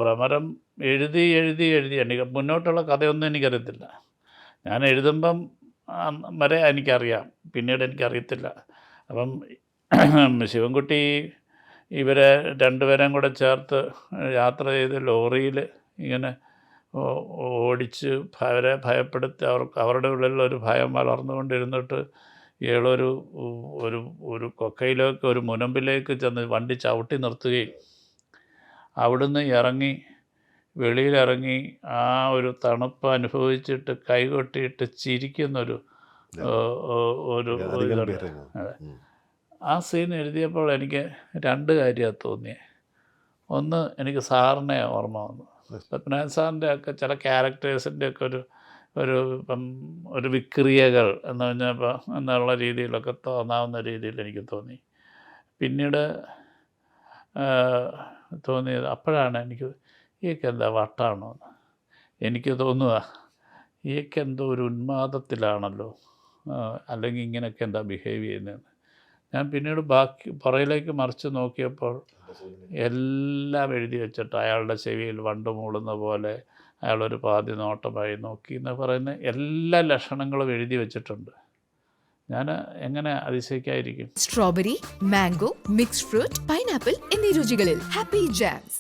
ഭ്രമരം എഴുതി എനിക്ക് മുന്നോട്ടുള്ള കഥയൊന്നും എനിക്കറിയത്തില്ല. ഞാൻ എഴുതുമ്പം വരെ എനിക്കറിയാം, പിന്നീട് എനിക്കറിയത്തില്ല. അപ്പം ശിവൻകുട്ടി ഇവരെ രണ്ടുപേരെയും കൂടെ ചേർത്ത് യാത്ര ചെയ്ത് ലോറിയിൽ ഇങ്ങനെ ഓടിച്ച് അവരെ ഭയപ്പെടുത്തി അവരുടെ ഉള്ളിലൊരു ഭയം വളർന്നുകൊണ്ടിരുന്നിട്ട് ഇയാളൊരു ഒരു കൊക്കയിലേക്ക് ഒരു മുനമ്പിലേക്ക് ചെന്ന് വണ്ടി ചവിട്ടി നിർത്തുകയും അവിടുന്ന് ഇറങ്ങി വെളിയിലിറങ്ങി ആ ഒരു തണുപ്പ് അനുഭവിച്ചിട്ട് കൈകൊട്ടിയിട്ട് ചിരിക്കുന്നൊരു ഇതുണ്ട്. അതെ, ആ സീൻ എഴുതിയപ്പോൾ എനിക്ക് രണ്ട് കാര്യമാണ് തോന്നിയത്. ഒന്ന്, എനിക്ക് സാറിനെ ഓർമ്മ വന്നു. പത്മനാഭൻ സാറിൻ്റെ ഒക്കെ ചില ക്യാരക്ടേഴ്സിൻ്റെ ഒക്കെ ഇപ്പം ഒരു വിക്രിയകൾ എന്ന് പറഞ്ഞപ്പോൾ എന്നുള്ള രീതിയിലൊക്കെ തോന്നാവുന്ന രീതിയിൽ എനിക്ക് തോന്നി. പിന്നീട് തോന്നിയത് അപ്പോഴാണ് എനിക്ക് ഈക്കെന്താ വട്ടാണോ എന്ന് എനിക്ക് തോന്നുക. ഈക്കെന്തോ ഒരു ഉന്മാദത്തിലാണല്ലോ, അല്ലെങ്കിൽ ഇങ്ങനെയൊക്കെ എന്താ ബിഹേവ് ചെയ്യുന്നതെന്ന്. ഞാൻ പിന്നീട് പുറയിലേക്ക് മറിച്ച് നോക്കിയപ്പോൾ എല്ലാം എഴുതി വെച്ചിട്ട് അയാളുടെ ചെവിയിൽ വണ്ട് മൂളുന്ന പോലെ അയാളൊരു പാതി നോട്ടമായി നോക്കി എന്ന് പറയുന്ന എല്ലാ ലക്ഷണങ്ങളും എഴുതി വെച്ചിട്ടുണ്ട്. ഞാൻ എങ്ങനെ അതിശയിക്കാതിരിക്കും? Strawberry, mango, mixed fruit, pineapple എന്നീ രുചികളിൽ ഹാപ്പി ജാംസ്.